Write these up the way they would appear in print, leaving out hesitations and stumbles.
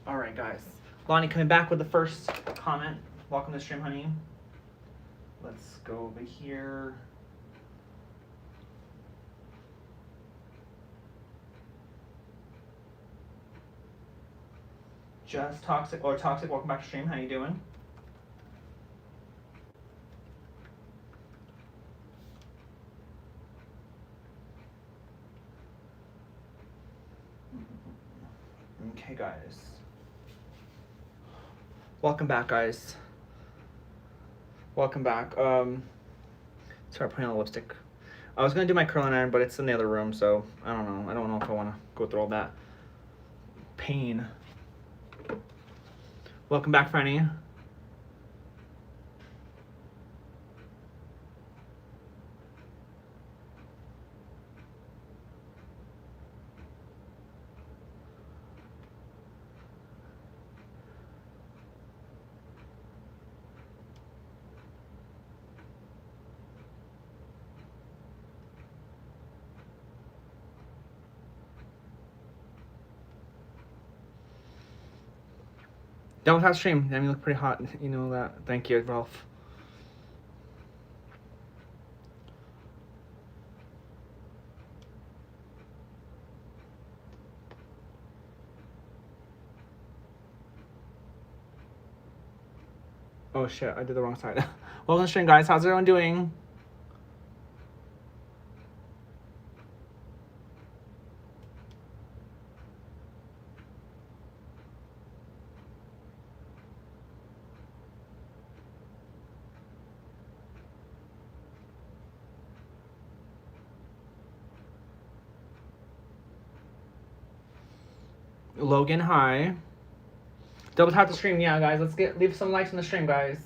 All right, guys. Lonnie coming back with the first comment. Welcome to the stream, honey. Let's go over here. Just Toxic or Toxic, welcome back to stream. How you doing? Okay, guys. Welcome back, guys. Welcome back. Start putting on lipstick. I was gonna do my curling iron, but it's in the other room, so I don't know. I don't know if I want to go through all that pain. Welcome back, Franny. Done with that stream. I mean, you look pretty hot. You know that. Thank you, Ralph. Oh shit, I did the wrong side. Welcome to the stream, guys. How's everyone doing? Logan, hi. Double tap the stream, yeah, guys. Let's leave some likes in the stream, guys.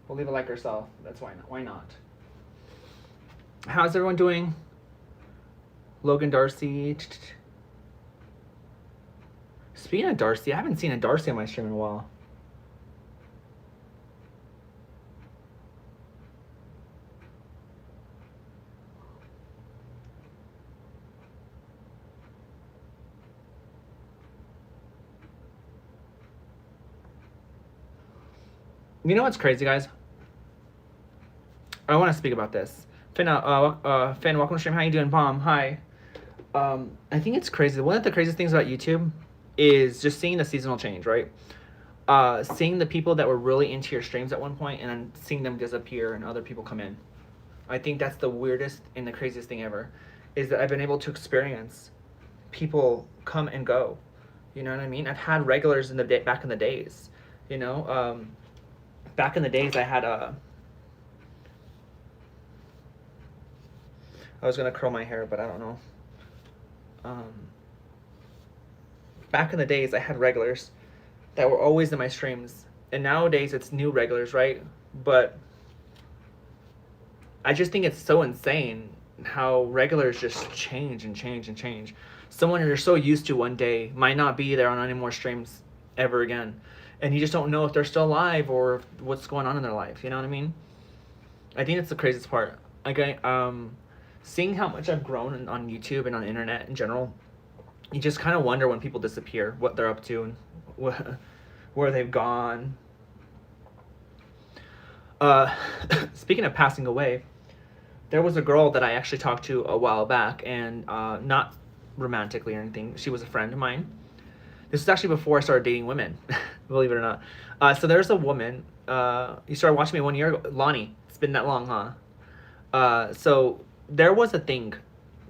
We'll leave a like ourselves. That's why not. Why not? How's everyone doing? Logan, Darcy. Speaking of Darcy, I haven't seen a Darcy on my stream in a while. You know what's crazy, guys? I want to speak about this. Finn, Finn, welcome to stream. How you doing, Bomb? Hi. I think it's crazy. One of the craziest things about YouTube is just seeing the seasonal change, right? Seeing the people that were really into your streams at one point and then seeing them disappear and other people come in. I think that's the weirdest and the craziest thing ever, is that I've been able to experience people come and go. You know what I mean? I've had regulars in the back in the days. You know, back in the days I had I was gonna curl my hair, but I don't know. Back in the days I had regulars that were always in my streams, and nowadays it's new regulars, right? But I just think it's so insane how regulars just change and change and change. Someone you're so used to one day might not be there on any more streams ever again, and you just don't know if they're still alive or what's going on in their life. You know what I mean? I think that's the craziest part. Like, seeing how much I've grown on YouTube and on the internet in general, you just kind of wonder when people disappear, what they're up to, and where they've gone. Speaking of passing away, there was a girl that I actually talked to a while back, and not romantically or anything. She was a friend of mine. This is actually before I started dating women, believe it or not. So there's a woman. You started watching me 1 year ago. Lonnie, it's been that long, huh? So there was a thing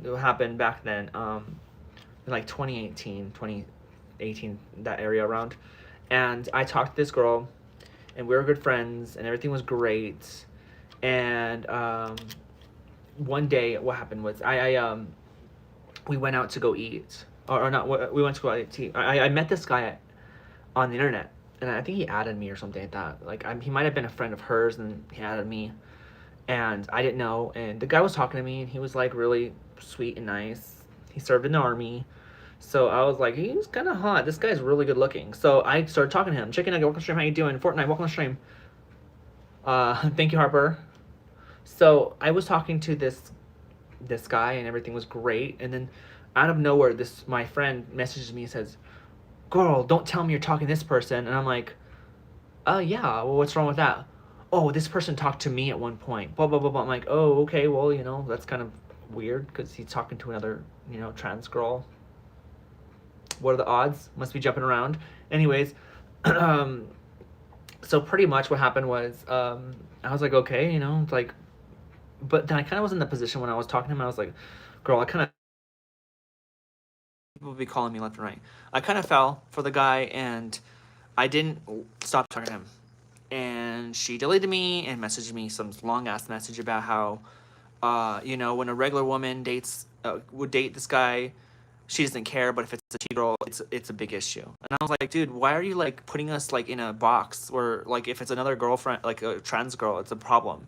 that happened back then, in like 2018, that area around. And I talked to this girl, and we were good friends, and everything was great. And one day, what happened was we went out to go eat, or not. We went to go out to eat. I met this guy on the internet, and I think he added me or something like that. Like he might have been a friend of hers, and he added me, and I didn't know. And the guy was talking to me, and he was like really sweet and nice. He served in the army, so I was like, he's kind of hot. This guy's really good looking. So I started talking to him. Chicken Nugget, welcome to stream. How you doing? Fortnite, welcome to stream. Thank you, Harper. So I was talking to this guy, and everything was great. And then out of nowhere, my friend messages me and says, girl, don't tell me you're talking to this person. And I'm like, yeah, well, what's wrong with that? Oh, this person talked to me at one point. Blah, blah, blah, blah. I'm like, oh, okay, well, that's kind of weird because he's talking to another, trans girl. What are the odds? Must be jumping around. Anyways, so pretty much what happened was, I was like, okay, it's like, but then I kind of was in the position when I was talking to him, I was like, girl, I kind of, people would be calling me left and right. I kind of fell for the guy, and I didn't stop talking to him. And she deleted me and messaged me some long ass message about how, when a regular woman would date this guy, she doesn't care, but if it's a girl, it's a big issue. And I was like, dude, why are you like putting us like in a box where like if it's another girlfriend, like a trans girl, it's a problem.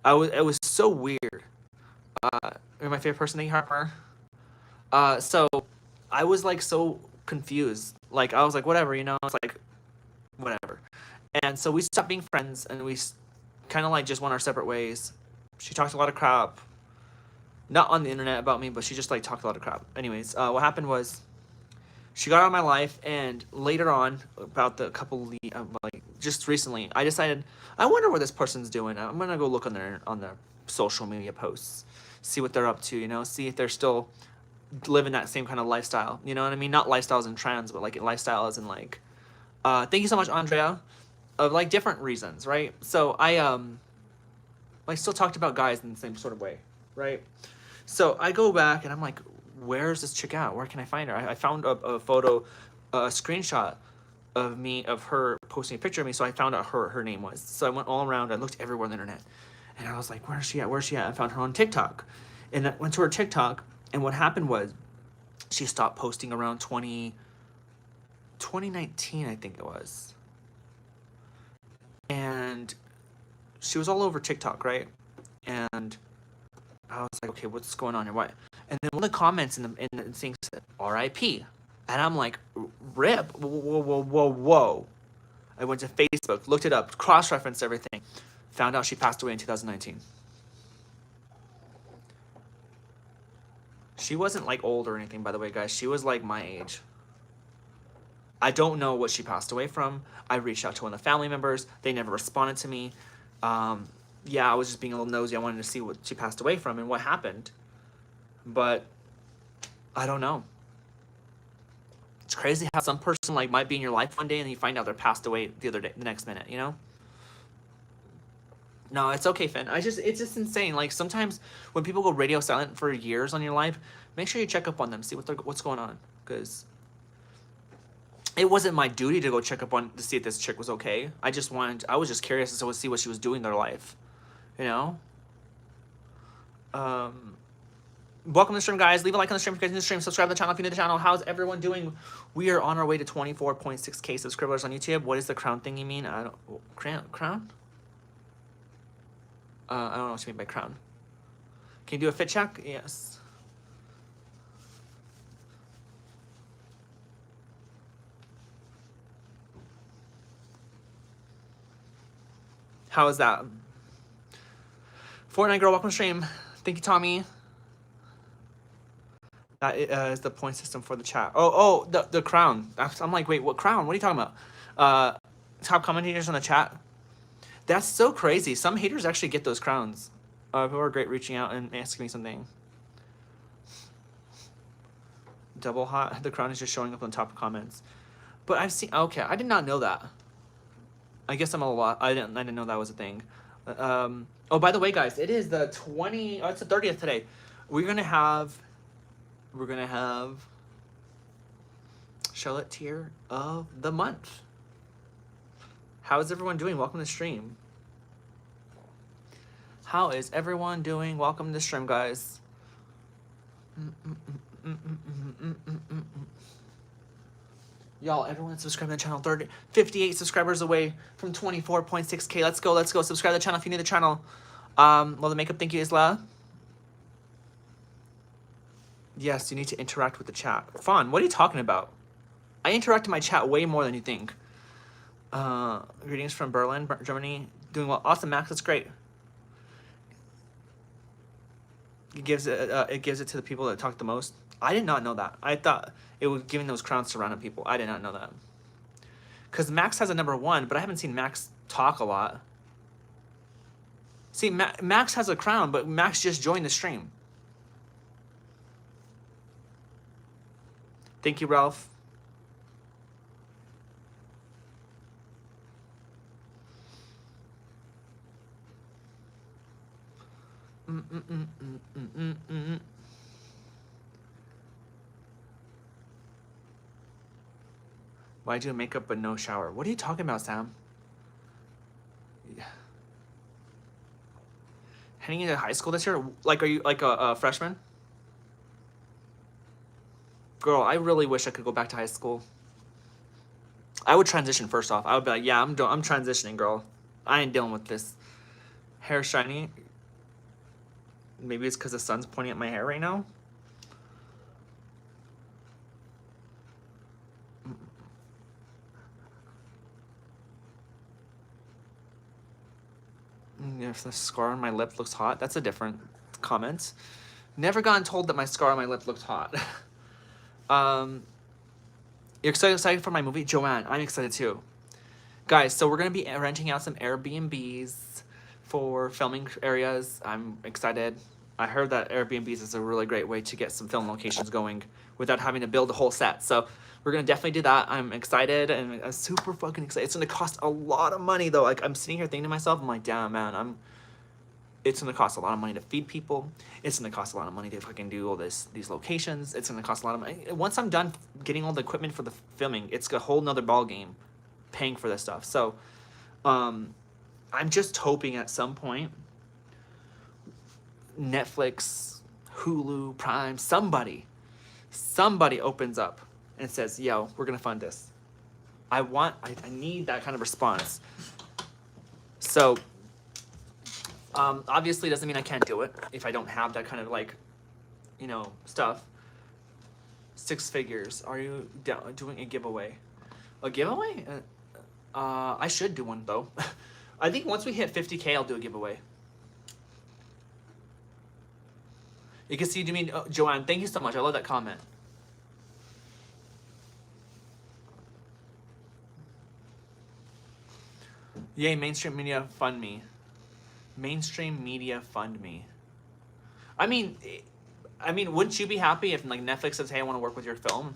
It was so weird. You're my favorite person to eat, Harper. So I was like so confused. Like I was like, whatever, it's like whatever. And so we stopped being friends, and we kind of like just went our separate ways. She talked a lot of crap, not on the internet about me, but she just like talked a lot of crap. Anyways, what happened was she got out of my life, and later on, about the couple like just recently, I decided I wonder what this person's doing. I'm gonna go look on their social media posts, see what they're up to. See if they're still living that same kind of lifestyle. You know what I mean? Not lifestyles in trans, but like lifestyles and like. Thank you so much, Andrea. Of like different reasons, right? So I still talked about guys in the same sort of way, right? So I go back and I'm like, where's this chick at? Where can I find her? I found a photo, a screenshot of her posting a picture of me. So I found out her name was. So I went all around. I looked everywhere on the internet, and I was like, where's she at? Where's she at? I found her on TikTok, and I went to her TikTok. And what happened was, she stopped posting around 2019, I think it was. And she was all over TikTok, right? And I was like, okay, what's going on here? What? And then one of the comments in the thing said, R.I.P. And I'm like, rip, whoa, whoa, whoa, whoa. I went to Facebook, looked it up, cross-referenced everything, found out she passed away in 2019. She wasn't like old or anything, by the way, guys. She was like my age. I don't know what she passed away from. I reached out to one of the family members. They never responded to me. Yeah, I was just being a little nosy. I wanted to see what she passed away from and what happened. But I don't know. It's crazy how some person like might be in your life one day and you find out they're passed away the next minute, No, it's okay, Finn. It's just insane. Like sometimes when people go radio silent for years on your life, make sure you check up on them, see what's going on, because it wasn't my duty to go check up on to see if this chick was okay. I was just curious to see what she was doing in their life, Welcome to the stream, guys. Leave a like on the stream if you guys are in the stream. Subscribe to the channel if you're new to the channel. How's everyone doing? We are on our way to 24.6k subscribers on YouTube. What is the crown thing you mean? I don't crown. I don't know what you mean by crown. Can you do a fit check? Yes. How is that? Fortnite girl, welcome to stream. Thank you, Tommy. That is the point system for the chat. Oh, the crown. I'm like, wait, what crown? What are you talking about? Top commentators on the chat. That's so crazy. Some haters actually get those crowns. People are great reaching out and asking me something. Double hot. The crown is just showing up on top of comments. But I've seen. Okay, I did not know that. I guess I'm a lot. I didn't know that was a thing. Oh, by the way, guys, it is the 20. Oh, it's the 30th today. We're gonna have Charlotte Tier of the month. How is everyone doing? Welcome to the stream. How is everyone doing? Welcome to the stream, guys. Y'all, everyone subscribe to the channel. 58 subscribers away from 24.6k. Let's go. Subscribe to the channel if you need the channel. Love the makeup. Thank you, Isla. Yes, you need to interact with the chat. Fawn, what are you talking about? I interact in my chat way more than you think. Greetings from Berlin, Germany. Doing well. Awesome, Max. That's great. It gives it to the people that talk the most. I did not know that. I thought it was giving those crowns to random people. I did not know that. Because Max has a #1, but I haven't seen Max talk a lot. See, Max has a crown, but Max just joined the stream. Thank you, Ralph. Why do makeup but no shower? What are you talking about, Sam? Yeah. Heading into high school this year? Like, are you like a freshman? Girl, I really wish I could go back to high school. I would transition first off. I would be like, yeah, I'm transitioning, girl. I ain't dealing with this. Hair shiny. Maybe it's because the sun's pointing at my hair right now. If the scar on my lip looks hot, that's a different comment. Never gotten told that my scar on my lip looked hot. You're excited for my movie? Joanne, I'm excited too. Guys, so we're going to be renting out some Airbnbs for filming areas. I'm excited. I heard that Airbnbs is a really great way to get some film locations going without having to build a whole set. So we're going to definitely do that. I'm excited and I'm super fucking excited. It's going to cost a lot of money though. Like I'm sitting here thinking to myself, I'm like, damn man, it's going to cost a lot of money to feed people. It's going to cost a lot of money to fucking do all these locations. It's going to cost a lot of money. Once I'm done getting all the equipment for the filming, it's a whole nother ball game paying for this stuff. So I'm just hoping at some point Netflix, Hulu, Prime, somebody opens up and says, yo, we're going to fund this. I need that kind of response. So obviously doesn't mean I can't do it if I don't have that kind of like, stuff. 6 figures. Are you doing a giveaway? A giveaway? I should do one though. I think once we hit 50K, I'll do a giveaway. You can see, Joanne, thank you so much. I love that comment. Yay, mainstream media fund me. Mainstream media fund me. I mean, wouldn't you be happy if like Netflix says, hey, I want to work with your film?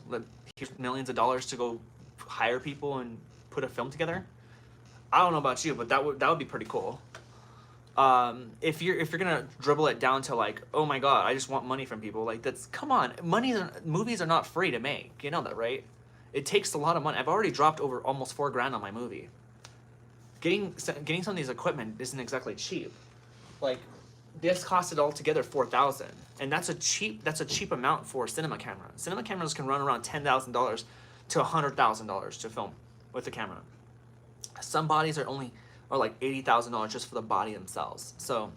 Here's millions of dollars to go hire people and put a film together? I don't know about you, but that would be pretty cool. If you're gonna dribble it down to like, oh my god, I just want money from people, like come on, movies are not free to make. You know that, right? It takes a lot of money. I've already dropped over almost $4,000 on my movie. Getting some of these equipment isn't exactly cheap. Like this costed altogether $4,000, and that's a cheap amount for a cinema camera. Cinema cameras can run around $10,000 to $100,000 to film with the camera. Some bodies are like $80,000 just for the body themselves. So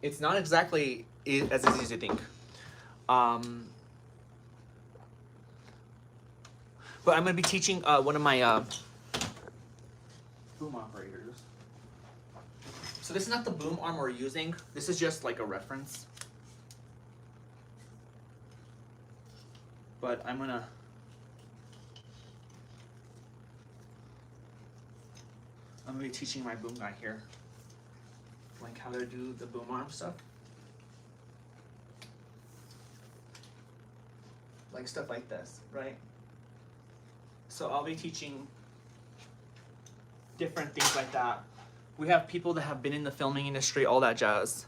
it's not exactly as easy as you think. But I'm gonna be teaching one of my boom operators. So this is not the boom arm we're using. This is just like a reference. But I'm gonna be teaching my boom guy here, like how to do the boom arm stuff. Like stuff like this, right? So I'll be teaching different things like that. We have people that have been in the filming industry, all that jazz.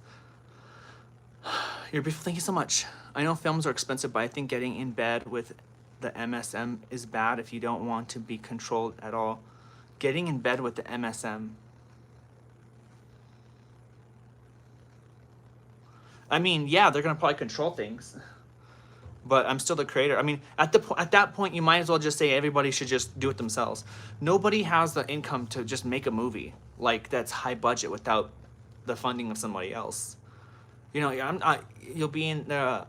You're beautiful, thank you so much. I know films are expensive, but I think getting in bed with the MSM is bad if you don't want to be controlled at all. Getting in bed with the MSM. I mean, yeah, they're gonna probably control things, but I'm still the creator. I mean, at that point, you might as well just say everybody should just do it themselves. Nobody has the income to just make a movie like that's high budget without the funding of somebody else. You'll be in the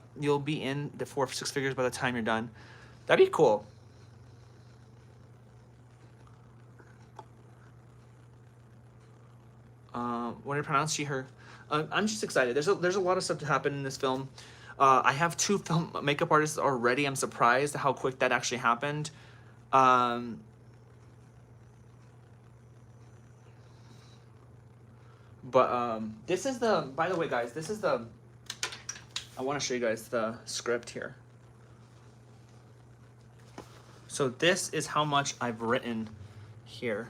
4 or 6 figures by the time you're done. That'd be cool. What do you pronounce she, her? I'm just excited. There's a lot of stuff to happen in this film. I have 2 film makeup artists already. I'm surprised how quick that actually happened. Um, this is the, by the way, guys, this is the, I want to show you guys the script here. So this is how much I've written here.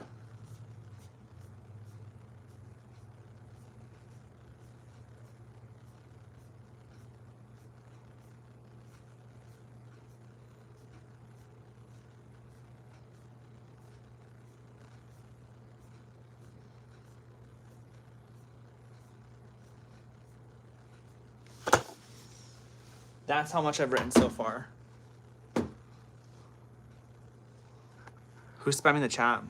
That's how much I've written so far. Who's spamming the chat?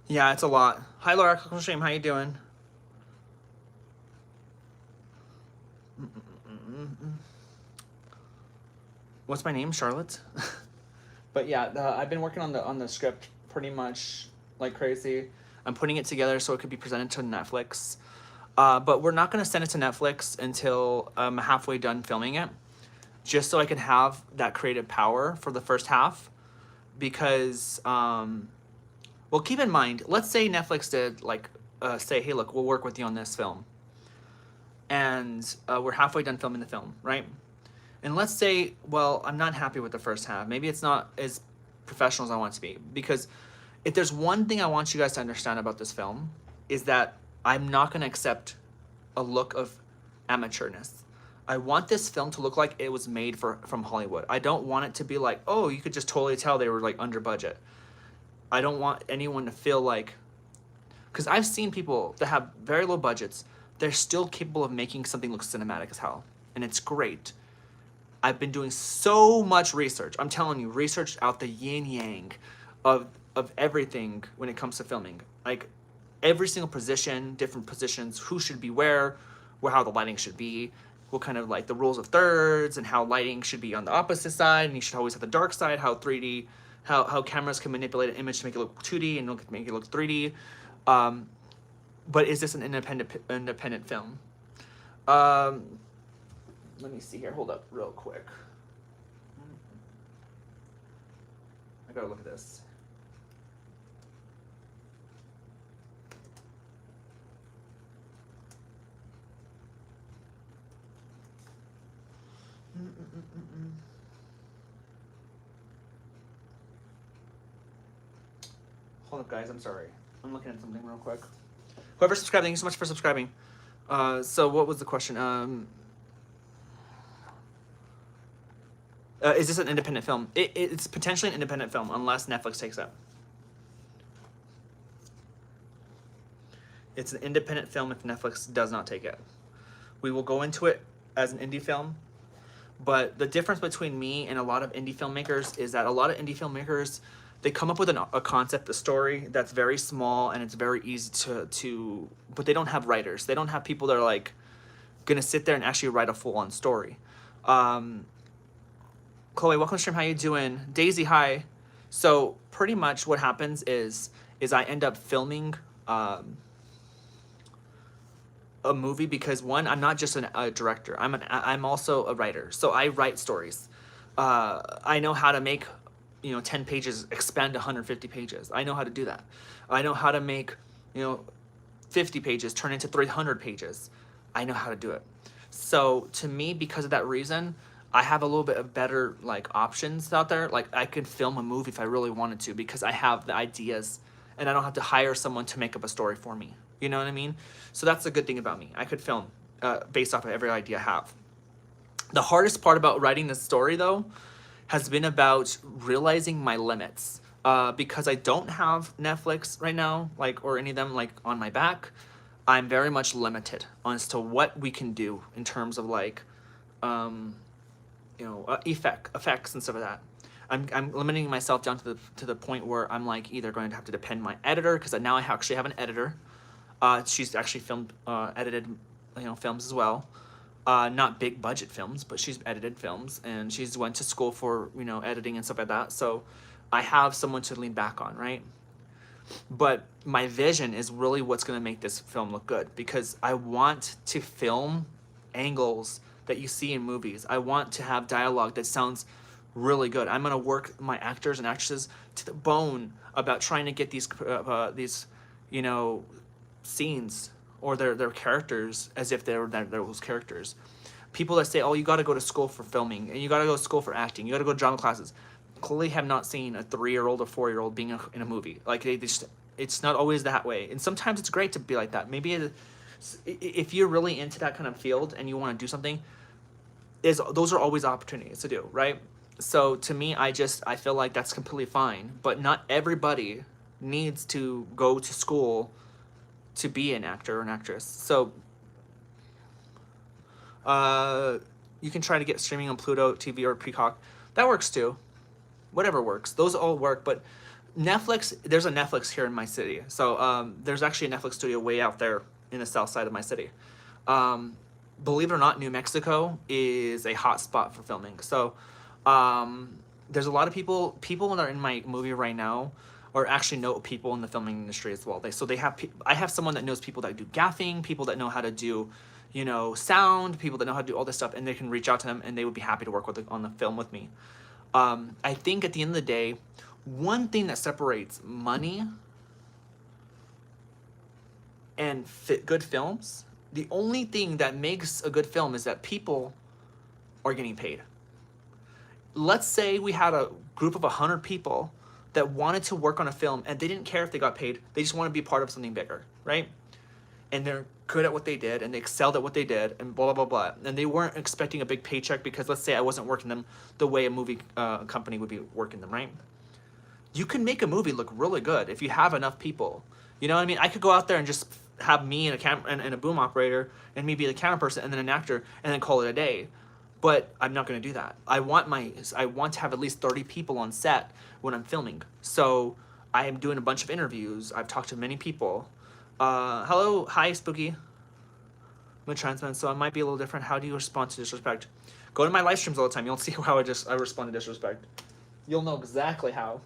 Yeah, it's a lot. Hi, Laura. Stream. How you doing? What's my name? Charlotte. But yeah, I've been working on the script pretty much like crazy. I'm putting it together so it could be presented to Netflix. But we're not going to send it to Netflix until I'm halfway done filming it, just so I can have that creative power for the first half. Because, well, keep in mind, let's say Netflix did like say, hey, look, we'll work with you on this film, and we're halfway done filming the film, right? And let's say, well, I'm not happy with the first half. Maybe it's not as professional as I want it to be. Because if there's one thing I want you guys to understand about this film, is that I'm not going to accept a look of amateurness. I want this film to look like it was made from Hollywood. I don't want it to be like, oh, you could just totally tell they were like under budget. I don't want anyone to feel like, because I've seen people that have very low budgets, they're still capable of making something look cinematic as hell. And it's great. I've been doing so much research. I'm telling you, research out the yin yang of everything when it comes to filming. Like every single position, different positions, who should be where how the lighting should be, what kind of like the rules of thirds, and how lighting should be on the opposite side, and you should always have the dark side, how 3D, how cameras can manipulate an image to make it look 2D and make it look 3D. But is this an independent film? Let me see here. Hold up real quick. I gotta look at this. Hold up, guys. I'm sorry. I'm looking at something real quick. Whoever subscribed, thank you so much for subscribing. So what was the question? Is this an independent film? It's potentially an independent film unless Netflix takes it. It's an independent film if Netflix does not take it. We will go into it as an indie film, but the difference between me and a lot of indie filmmakers is that a lot of indie filmmakers, they come up with a concept, a story that's very small and it's very easy to, but they don't have writers. They don't have people that are like gonna sit there and actually write a full-on story. Chloe, welcome to stream. How you doing? Daisy, hi. So pretty much what happens is I end up filming a movie because one, I'm not just a director. I'm also a writer. So I write stories. I know how to make 10 pages expand to 150 pages. I know how to do that. I know how to make 50 pages turn into 300 pages. I know how to do it. So to me, because of that reason, I have a little bit of better like options out there. Like I could film a movie if I really wanted to because I have the ideas and I don't have to hire someone to make up a story for me. You know what I mean? So that's the good thing about me. I could film based off of every idea I have. The hardest part about writing this story though has been about realizing my limits because I don't have Netflix right now, like, or any of them like on my back. I'm very much limited as to what we can do in terms of like effects and stuff like that. I'm limiting myself down to the point where I'm like either going to have to depend my editor because now I actually have an editor. She's actually edited films as well. Not big budget films, but she's edited films and she's went to school for editing and stuff like that. So I have someone to lean back on, right? But my vision is really what's going to make this film look good, because I want to film angles that you see in movies. I want to have dialogue that sounds really good. I'm going to work my actors and actresses to the bone about trying to get these, you know, scenes or their characters as if they're those characters. People that say, "Oh, you got to go to school for filming, and you got to go to school for acting, you got to go to drama classes," clearly have not seen a 3-year-old or 4-year-old being in a movie. Like they just, it's not always that way. And sometimes it's great to be like that. Maybe if you're really into that kind of field and you want to do something, those are always opportunities to do, right? So to me, I feel like that's completely fine. But not everybody needs to go to school to be an actor or an actress. So you can try to get streaming on Pluto TV or Peacock. That works too. Whatever works. Those all work. But Netflix, there's a Netflix here in my city. So there's actually a Netflix studio way out there in the south side of my city. Believe it or not, New Mexico is a hot spot for filming. So there's a lot of people that are in my movie right now, or actually know people in the filming industry as well. I have someone that knows people that do gaffing, people that know how to do, you know, sound, people that know how to do all this stuff, and they can reach out to them and they would be happy to work on the film with me. I think at the end of the day, one thing that separates money and good films, the only thing that makes a good film is that people are getting paid. Let's say we had a group of 100 people that wanted to work on a film and they didn't care if they got paid. They just want to be part of something bigger, right? And they're good at what they did and they excelled at what they did and blah, blah, blah, blah. And they weren't expecting a big paycheck because let's say I wasn't working them the way a movie company would be working them, right? You can make a movie look really good if you have enough people. You know what I mean? I could go out there and just have me and a boom operator and me be the camera person and then an actor and then call it a day. But I'm not going to do that. I want to have at least 30 people on set when I'm filming. So I am doing a bunch of interviews. I've talked to many people. Hello, hi, Spooky. I'm a trans man, so I might be a little different. How do you respond to disrespect? Go to my live streams all the time. You'll see how I respond to disrespect. You'll know exactly how.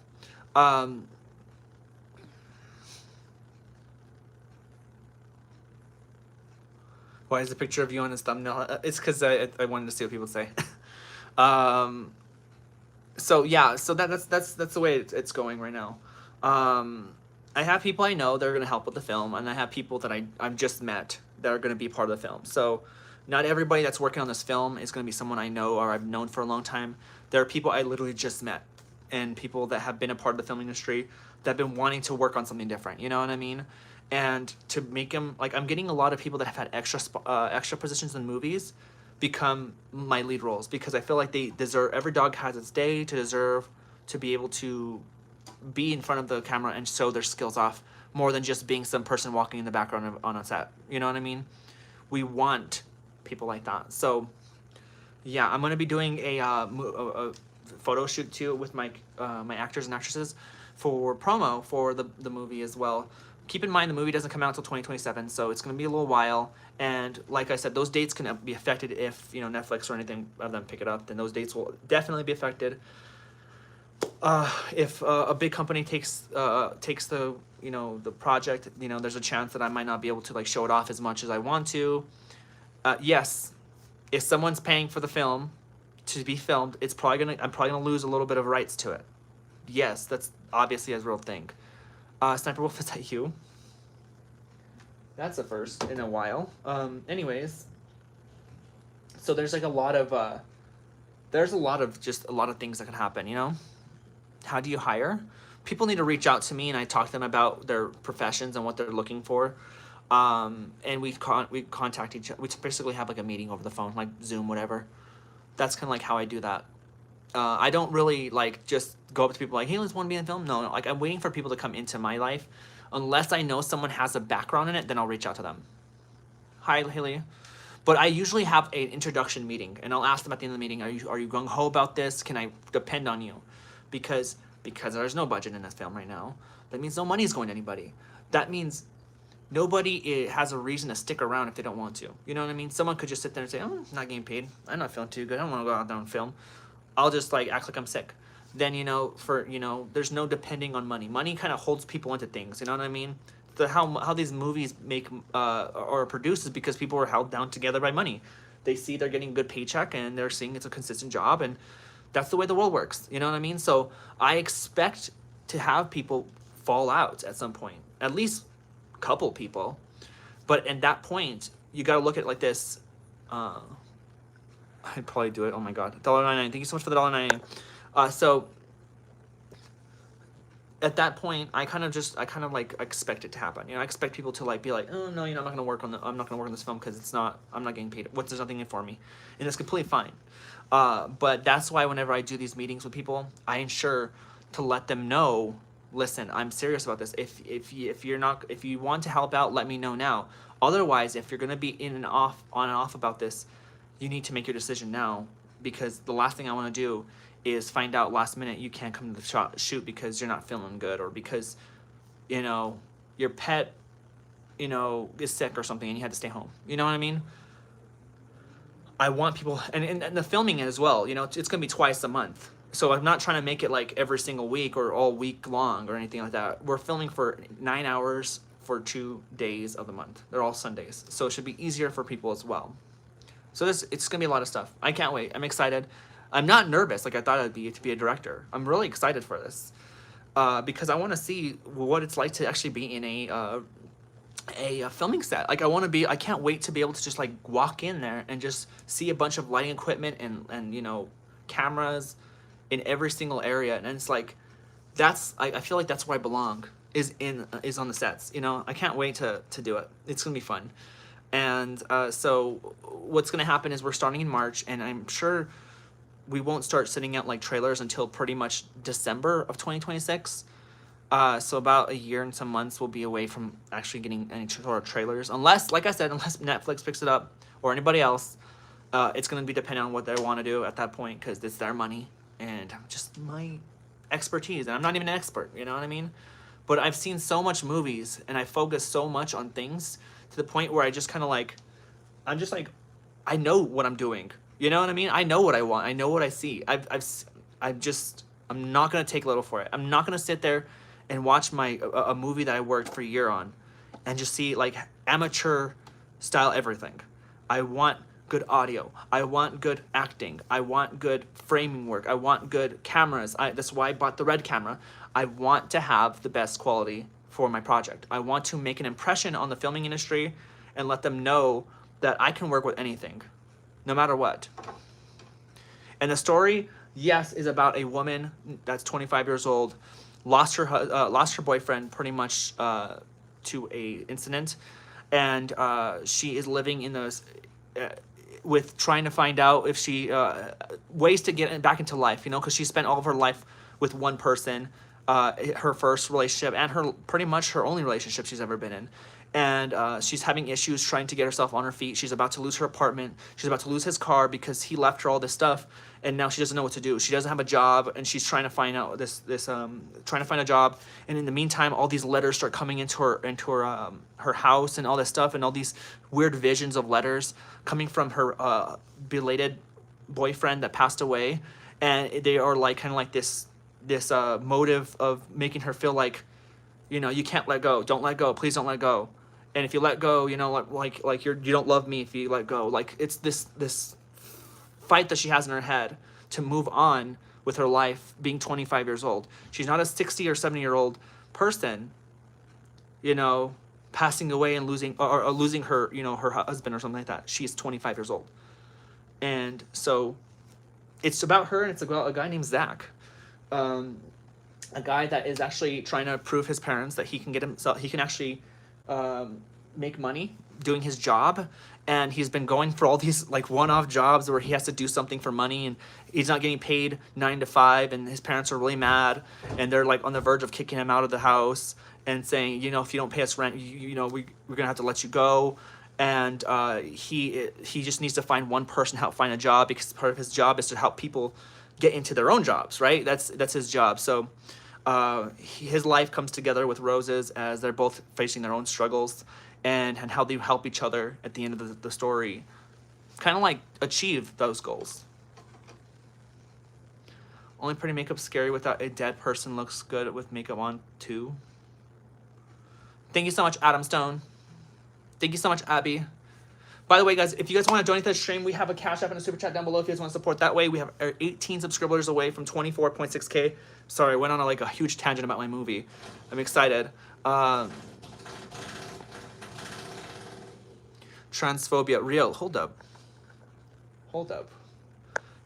Why is the picture of you on his thumbnail? It's because I wanted to see what people say. So yeah, so that's the way it's going right now. I have people I know that are going to help with the film, and I have people that I've just met that are going to be part of the film. So not everybody that's working on this film is going to be someone I know or I've known for a long time. There are people I literally just met, and people that have been a part of the film industry that have been wanting to work on something different. You know what I mean? And to make them, like, I'm getting a lot of people that have had extra positions in movies become my lead roles, because I feel like they deserve, every dog has its day to deserve to be able to be in front of the camera and show their skills off more than just being some person walking in the background on a set. You know what I mean? We want people like that. So yeah, I'm going to be doing a photo shoot too with my my actors and actresses for promo for the movie as well. Keep in mind the movie doesn't come out until 2027, so it's going to be a little while. And like I said, those dates can be affected if, you know, Netflix or anything of them pick it up. Then those dates will definitely be affected. If a big company takes the, you know, the project, you know, there's a chance that I might not be able to like show it off as much as I want to. Yes, if someone's paying for the film to be filmed, I'm probably gonna lose a little bit of rights to it. Yes, that's obviously a real thing. Sniper Wolf, is that you? That's a first in a while. Anyways, so there's like a lot of things that can happen, you know? How do you hire? People need to reach out to me and I talk to them about their professions and what they're looking for. And we contact each other. We basically have like a meeting over the phone, like Zoom, whatever. That's kind of like how I do that. I don't really like just go up to people like, hey, let's want to be in film. No, like I'm waiting for people to come into my life. Unless I know someone has a background in it, then I'll reach out to them. Hi, Haley. But I usually have an introduction meeting, and I'll ask them at the end of the meeting, are you gung-ho about this? Can I depend on you? Because there's no budget in this film right now. That means no money is going to anybody. That means nobody has a reason to stick around if they don't want to. You know what I mean? Someone could just sit there and say, oh, I'm not getting paid. I'm not feeling too good. I don't want to go out there and film. I'll just like act like I'm sick. then, you know, for, you know, there's no depending on money. Money kind of holds people into things, you know what I mean? How these movies make or are produced is because people are held down together by money. They see they're getting a good paycheck and they're seeing it's a consistent job, and that's the way the world works, you know what I mean? So I expect to have people fall out at some point, at least a couple people. But at that point, you got to look at it like this. I'd probably do it. Oh my god, $1.99. Thank you so much for the $1.99. So at that point, I kind of like expect it to happen. You know, I expect people to like be like, oh no, you know, I'm not gonna work on this film because I'm not getting paid. There's nothing in for me, and it's completely fine. But that's why whenever I do these meetings with people, I ensure to let them know, listen, I'm serious about this. If you want to help out, let me know now. Otherwise, if you're gonna be on and off about this, you need to make your decision now, because the last thing I want to do is find out last minute you can't come to the shoot because you're not feeling good, or because, you know, your pet, you know, is sick or something and you had to stay home. You know what I mean? I want people, and the filming as well, you know, it's going to be twice a month. So I'm not trying to make it like every single week or all week long or anything like that. We're filming for 9 hours for 2 days of the month. They're all Sundays. So it should be easier for people as well. So it's gonna be a lot of stuff. I can't wait. I'm excited. I'm not nervous like I thought I'd be to be a director. I'm really excited for this, because I want to see what it's like to actually be in a filming set. Like I can't wait to be able to just like walk in there and just see a bunch of lighting equipment and you know, cameras in every single area, and it's like I feel like that's where I belong, is on the sets. You know, I can't wait to do it. It's gonna be fun. And so what's going to happen is we're starting in March, and I'm sure we won't start sending out like trailers until pretty much December of 2026. So about a year and some months we'll be away from actually getting any sort of trailers, unless, like I said, unless Netflix picks it up or anybody else. It's going to be dependent on what they want to do at that point, because it's their money and just my expertise, and I'm not even an expert, you know what I mean? But I've seen so much movies, and I focus so much on things to the point where I just kind of like, I'm just like, I know what I'm doing. You know what I mean? I know what I want. I know what I see. I'm not going to take little for it. I'm not going to sit there and watch a movie that I worked for a year on and just see like amateur style everything. I want good audio. I want good acting. I want good framing work. I want good cameras. That's why I bought the red camera. I want to have the best quality for my project. I want to make an impression on the filming industry and let them know that I can work with anything, no matter what. And the story, yes, is about a woman that's 25 years old, lost her boyfriend pretty much to a incident, and she is living in those with trying to find out if she ways to get back into life, you know, because she spent all of her life with one person, her first relationship and her pretty much her only relationship she's ever been in. And she's having issues trying to get herself on her feet. She's about to lose her apartment. She's about to lose his car because he left her all this stuff, and now she doesn't know what to do. She doesn't have a job, and she's trying to find out trying to find a job. And in the meantime, all these letters start coming into her house, and all this stuff, and all these weird visions of letters coming from her belated boyfriend that passed away, and they are like kind of like this motive of making her feel like, you know, you can't let go. Don't let go. Please don't let go. And if you let go, you know, like you don't love me if you let go. Like it's this fight that she has in her head to move on with her life, being 25 years old. She's not a 60 or 70-year-old person, you know, passing away and losing or losing her, you know, her husband or something like that. She's 25 years old. And so it's about her, and it's about a guy named Zach. A guy that is actually trying to prove his parents that he can actually make money doing his job, and he's been going for all these like one-off jobs where he has to do something for money, and he's not getting paid 9 to 5, and his parents are really mad, and they're like on the verge of kicking him out of the house and saying, you know, if you don't pay us rent, you know, we're gonna have to let you go. And he just needs to find one person to help find a job, because part of his job is to help people get into their own jobs, right? That's his job. So his life comes together with Rose's as they're both facing their own struggles, and how they help each other at the end of the story, kind of like achieve those goals. Only pretty makeup scary without a dead person looks good with makeup on too. Thank you so much, Adam Stone. Thank you so much, Abby. By the way, guys, if you guys want to donate to the stream, we have a Cash App and a Super Chat down below if you guys want to support that way. We have 18 subscribers away from 24.6K. Sorry, I went on a huge tangent about my movie. I'm excited. Transphobia, real. Hold up.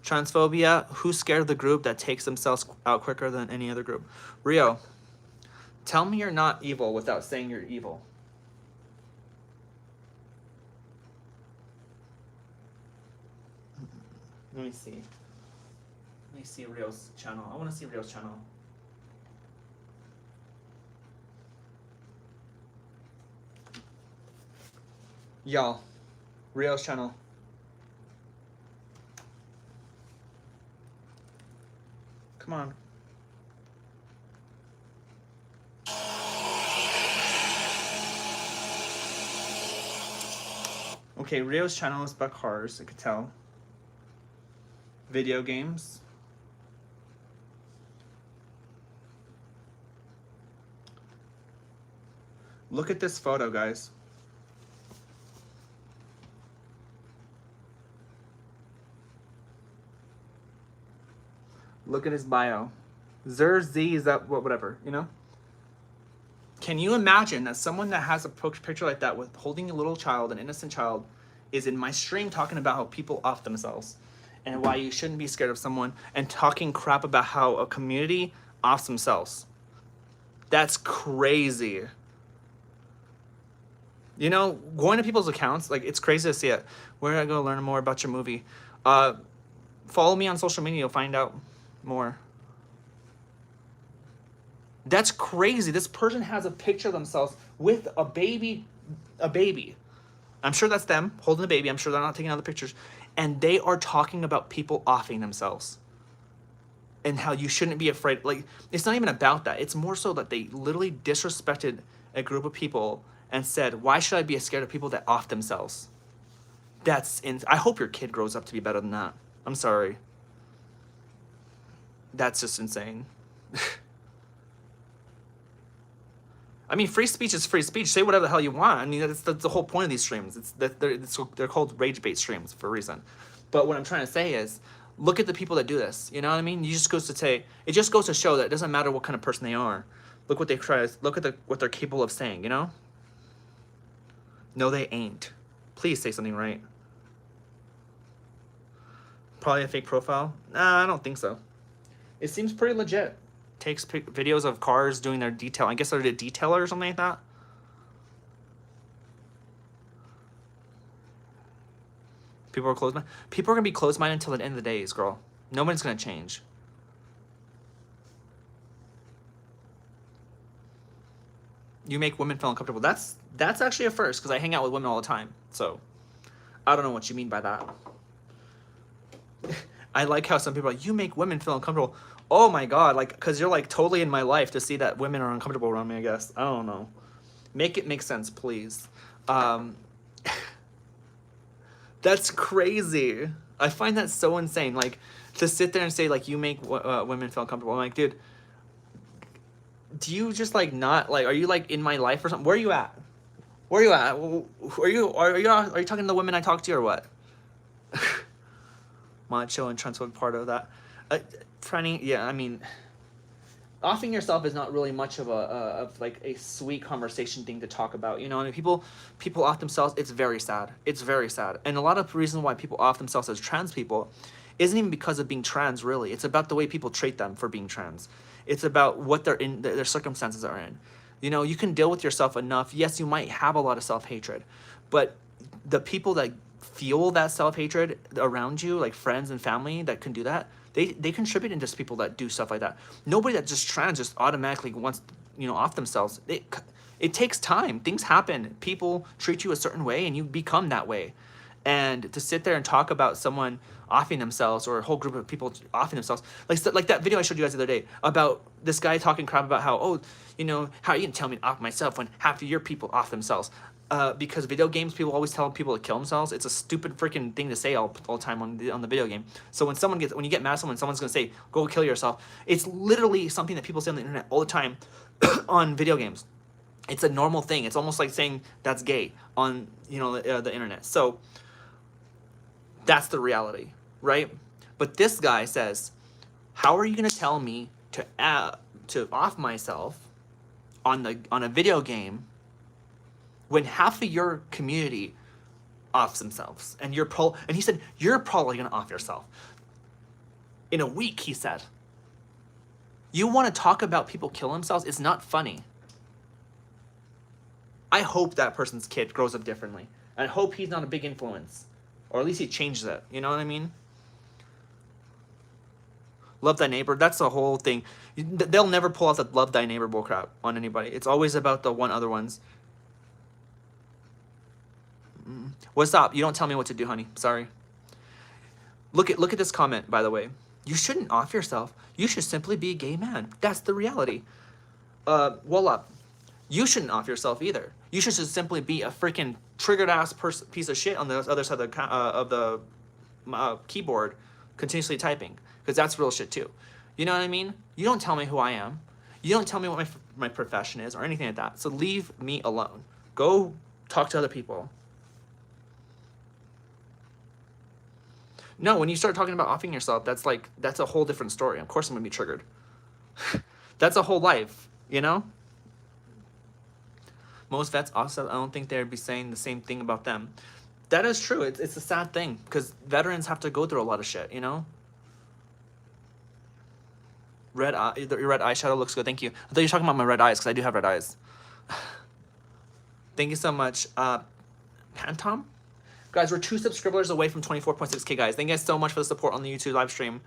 Transphobia, who's scared of the group that takes themselves out quicker than any other group? Rio, tell me you're not evil without saying you're evil. Let me see. Let me see Rio's channel. I want to see Rio's channel. Y'all, Rio's channel. Come on. Okay, Rio's channel is about cars, I could tell. Video games. Look at this photo, guys. Look at his bio. Z, is that whatever, you know? Can you imagine that someone that has a picture like that with holding a little child, an innocent child, is in my stream talking about how people off themselves and why you shouldn't be scared of someone and talking crap about how a community offs themselves? That's crazy. You know, going to people's accounts, like, it's crazy to see it. Where do I go learn more about your movie? Follow me on social media, you'll find out more. That's crazy. This person has a picture of themselves with a baby. I'm sure that's them holding the baby. I'm sure they're not taking other pictures. And they are talking about people offing themselves and how you shouldn't be afraid. Like, it's not even about that. It's more so that they literally disrespected a group of people and said, why should I be scared of people that off themselves? I hope your kid grows up to be better than that. I'm sorry. That's just insane. I mean, free speech is free speech. Say whatever the hell you want. I mean, that's the whole point of these streams. They're called rage bait streams for a reason. But what I'm trying to say is, look at the people that do this. You know what I mean? It just goes to show that it doesn't matter what kind of person they are. Look what they try. Look at what they're capable of saying. You know? No, they ain't. Please say something right. Probably a fake profile. Nah, I don't think so. It seems pretty legit. Takes videos of cars doing their detail. I guess they're a detailer or something like that. People are closed-minded. People are going to be closed-minded until the end of the days, girl. Nobody's going to change. You make women feel uncomfortable. That's actually a first, because I hang out with women all the time. So, I don't know what you mean by that. I like how some people are like, you make women feel uncomfortable. Oh my God, like, because you're like totally in my life to see that women are uncomfortable around me, I guess. I don't know. Make it make sense, please. That's crazy. I find that so insane. Like, to sit there and say, like, you make women feel uncomfortable. I'm like, dude, do you just, like, not, like, are you, like, in my life or something? Where are you at? Where are you at? Are you talking to the women I talk to or what? Macho and transphobic part of that. Franny, yeah, I mean, offing yourself is not really much of a sweet conversation thing to talk about, you know. And people off themselves. It's very sad. It's very sad. And a lot of reasons why people off themselves as trans people isn't even because of being trans. Really, it's about the way people treat them for being trans. It's about what their circumstances are in. You know, you can deal with yourself enough. Yes, you might have a lot of self-hatred, but the people that feel that self-hatred around you, like friends and family that can do that, they contribute into people that do stuff like that. Nobody that just trans just automatically wants, you know, off themselves. It takes time. Things happen. People treat you a certain way and you become that way. And to sit there and talk about someone offing themselves or a whole group of people offing themselves, like that video I showed you guys the other day about this guy talking crap about how, oh, you know, how are you gonna tell me to off myself when half of your people off themselves? because video games, people always tell people to kill themselves. It's a stupid freaking thing to say all the time on the video game. So when you get mad at someone, someone's gonna say, "Go kill yourself." It's literally something that people say on the internet all the time on video games. It's a normal thing. It's almost like saying that's gay on the internet. So that's the reality, right? But this guy says, "How are you gonna tell me to off myself on a video game when half of your community offs themselves and he said you're probably gonna off yourself in a week." He said, "You want to talk about people kill themselves? It's not funny." I hope that person's kid grows up differently. I hope he's not a big influence, or at least he changes it. You know what I mean? Love thy neighbor. That's the whole thing. They'll never pull out the love thy neighbor bullcrap on anybody. It's always about the one other ones. What's up? You don't tell me what to do, honey. Sorry. Look at this comment, by the way. You shouldn't off yourself. You should simply be a gay man. That's the reality. Up. You shouldn't off yourself either. You should just simply be a freaking triggered ass piece of shit on the other side of the keyboard, continuously typing, because that's real shit too. You know what I mean? You don't tell me who I am. You don't tell me what my profession is or anything like that. So leave me alone. Go talk to other people. No, when you start talking about offing yourself, that's a whole different story. Of course I'm gonna be triggered. That's a whole life, you know? Most vets also, I don't think they'd be saying the same thing about them. That is true. It's a sad thing because veterans have to go through a lot of shit, you know? Your red eyeshadow looks good. Thank you. I thought you were talking about my red eyes because I do have red eyes. Thank you so much. Pantom? Guys, we're 2 subscribers away from 24.6K, guys. Thank you guys so much for the support on the YouTube live stream.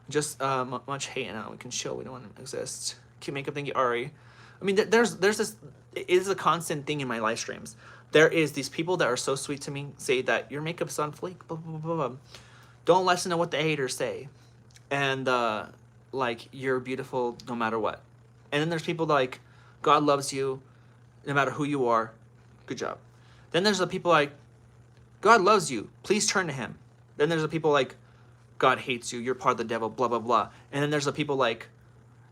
Just much hate now. We can chill. We don't want to exist. Cute makeup. Thank you, Ari. I mean, there's this. It is a constant thing in my live streams. There is these people that are so sweet to me, say that your makeup's on fleek, blah, blah, blah, blah. Don't listen to what the haters say. And, like, you're beautiful no matter what. And then there's people like, God loves you no matter who you are. Good job. Then there's the people like, God loves you. Please turn to him. Then there's the people like, God hates you. You're part of the devil, blah, blah, blah. And then there's the people like,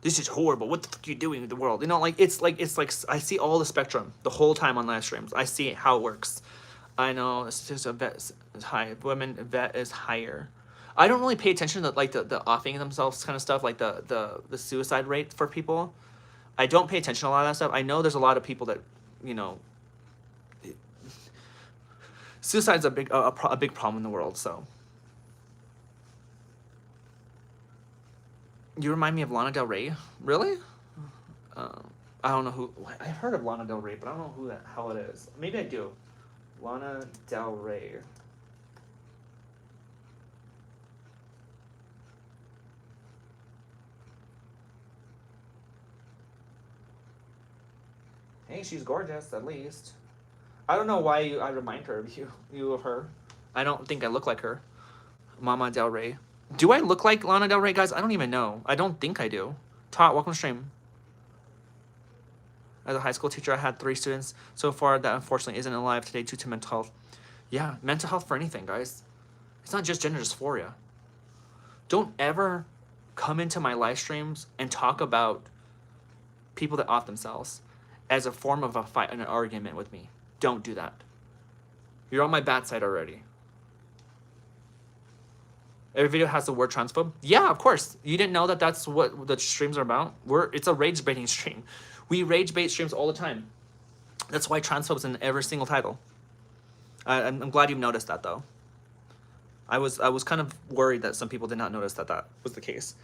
this is horrible. What the fuck are you doing in the world? You know, it's like I see all the spectrum the whole time on live streams. I see how it works. I know it's just a vet is high. Women vet is higher. I don't really pay attention to like the offing themselves kind of stuff, like the suicide rate for people. I don't pay attention to a lot of that stuff. I know there's a lot of people that, you know, suicide's a big problem in the world. So you remind me of Lana Del Rey. Really? I don't know who. I've heard of Lana Del Rey, but I don't know who the hell it is. Maybe I do. Lana Del Rey. Hey, she's gorgeous, at least. I don't know why I remind her of you of her. I don't think I look like her. Mama Del Rey. Do I look like Lana Del Rey, guys? I don't even know. I don't think I do. Todd, welcome to stream. As a high school teacher, I had 3 students so far that unfortunately isn't alive today due to mental health. Yeah, mental health for anything, guys. It's not just gender dysphoria. Don't ever come into my live streams and talk about people that off themselves as a form of a fight and an argument with me. Don't do that. You're on my bad side already. Every video has the word transphobe. Yeah, of course. You didn't know that that's what the streams are about? It's a rage baiting stream. We rage bait streams all the time. That's why transphobes in every single title. I'm glad you've noticed that though. I was kind of worried that some people did not notice that was the case.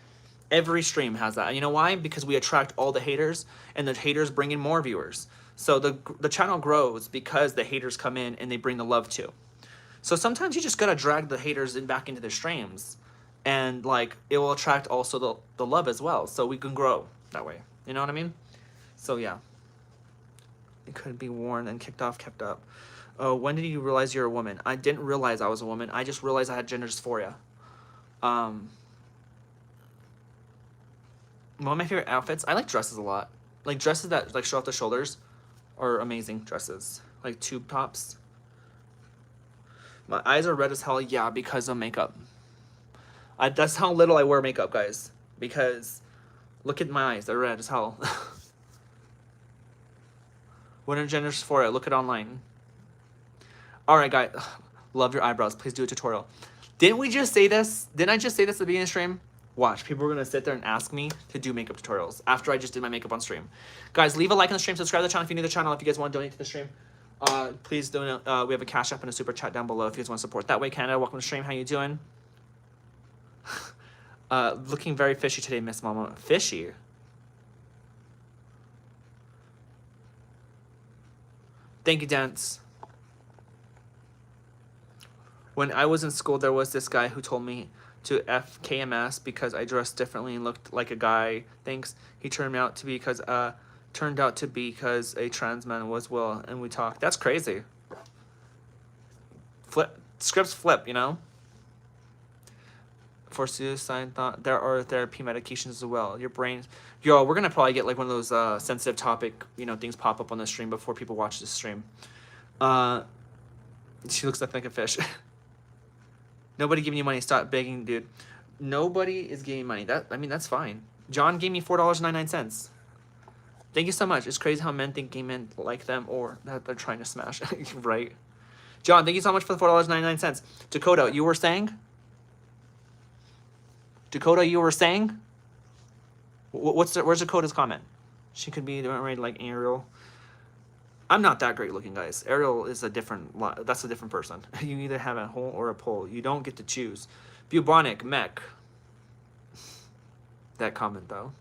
Every stream has that. And you know why? Because we attract all the haters, and the haters bring in more viewers. So the channel grows because the haters come in and they bring the love too. So sometimes you just gotta drag the haters back into their streams, and like it will attract also the love as well. So we can grow that way. You know what I mean? So yeah. It could be worn and kicked off, kept up. Oh, when did you realize you're a woman? I didn't realize I was a woman. I just realized I had gender dysphoria. One of my favorite outfits, I like dresses a lot. Like dresses that like show off the shoulders are amazing dresses. like tube tops. My eyes are red as hell. Yeah, because of makeup. That's how little I wear makeup, guys. Because look at my eyes. They're red as hell. What are genders for it? Look it online. All right, guys. Love your eyebrows. Please do a tutorial. Didn't we just say this? Didn't I just say this at the beginning of the stream? Watch. People are going to sit there and ask me to do makeup tutorials after I just did my makeup on stream. Guys, leave a like on the stream. Subscribe to the channel if you're new to the channel. If you guys want to donate to the stream, please donate. We have a Cash App and a Super Chat down below if you guys want to support that way. Canada, welcome to the stream. How you doing? Looking very fishy today, Miss Mama. Fishy? Thank you, Dance. When I was in school, there was this guy who told me to F KMS because I dressed differently and looked like a guy. Thanks. He turned out to be because a trans man was Will, and we talked. That's crazy. Scripts flip, you know. For suicide thought, there are therapy medications as well. Your brain, yo, we're gonna probably get like one of those sensitive topic, you know, things pop up on the stream before people watch this stream. She looks like a fish. Nobody giving you money. Stop begging, dude. Nobody is giving money. I mean, that's fine. John gave me $4.99. Thank you so much. It's crazy how men think gay men like them or that they're trying to smash. Right? John, thank you so much for the $4.99. Dakota, you were saying? Dakota, you were saying? Where's Dakota's comment? She could be married like Ariel. I'm not that great looking, guys. Ariel is that's a different person. You either have a hole or a pole. You don't get to choose. Bubonic mech. That comment though.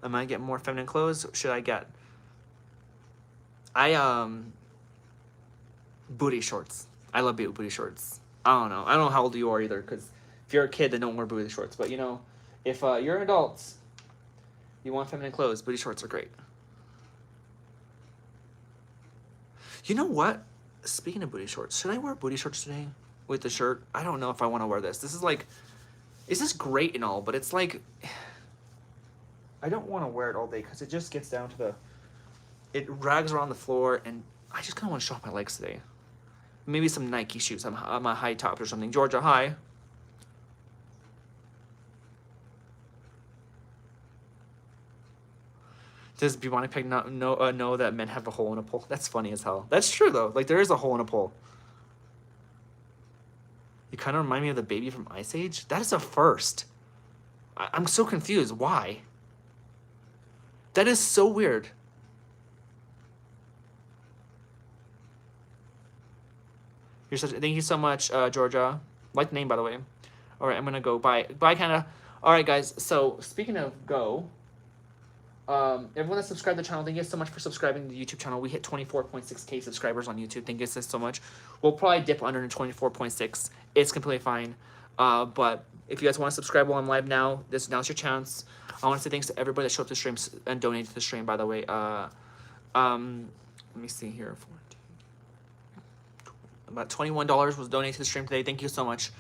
Am I get more feminine clothes? Should I get? Booty shorts. I love booty shorts. I don't know how old you are either, because if you're a kid, then don't wear booty shorts. But you know, if you're an adult, you want feminine clothes, booty shorts are great. You know what? Speaking of booty shorts, should I wear booty shorts today with the shirt? I don't know if I want to wear this. This is great and all, but it's like, I don't want to wear it all day because it just gets down to it rags around the floor, and I just kind of want to show off my legs today. Maybe some Nike shoes, some high tops or something. Georgia, hi. Does Bubonic Peg not know that men have a hole in a pole? That's funny as hell. That's true, though. Like, there is a hole in a pole. You kind of remind me of the baby from Ice Age. That is a first. I'm so confused. Why? That is so weird. Thank you so much, Georgia. Like the name, by the way. All right, I'm going to go. Bye. Bye, Canada. All right, guys. So, speaking of go... everyone that subscribed to the channel, thank you so much for subscribing to the YouTube channel. We hit 24.6k subscribers on YouTube. Thank you so much. We'll probably dip under 24.6. It's completely fine. But if you guys want to subscribe while I'm live now, now's your chance. I want to say thanks to everybody that showed up to stream and donated to the stream, by the way. Let me see here. About $21 was donated to the stream today. Thank you so much.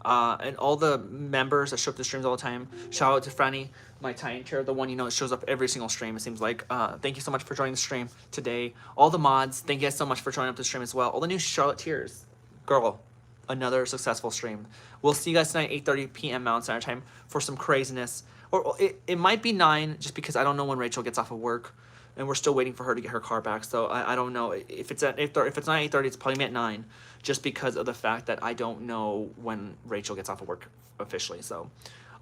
And all the members that show up to streams all the time. Shout out to Franny, my tiny chair, the one that shows up every single stream, it seems like. Thank you so much for joining the stream today. All the mods, thank you guys so much for joining up the stream as well. All the new Charlotte Tears. Girl, another successful stream. We'll see you guys tonight, 8:30 p.m. Mountain Standard Time for some craziness. Or it might be 9, just because I don't know when Rachel gets off of work. And we're still waiting for her to get her car back. So I don't know. If it's not 8:30, it's probably at 9. Just because of the fact that I don't know when Rachel gets off of work officially. So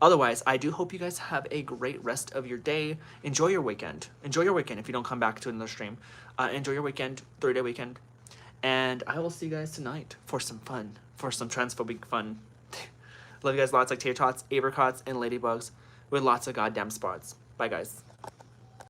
otherwise, I do hope you guys have a great rest of your day. Enjoy your weekend. Enjoy your weekend if you don't come back to another stream. Enjoy your weekend, 3-day weekend. And I will see you guys tonight for some fun. For some transphobic fun. Love you guys lots, like tater tots, apricots, and ladybugs. With lots of goddamn spots. Bye, guys.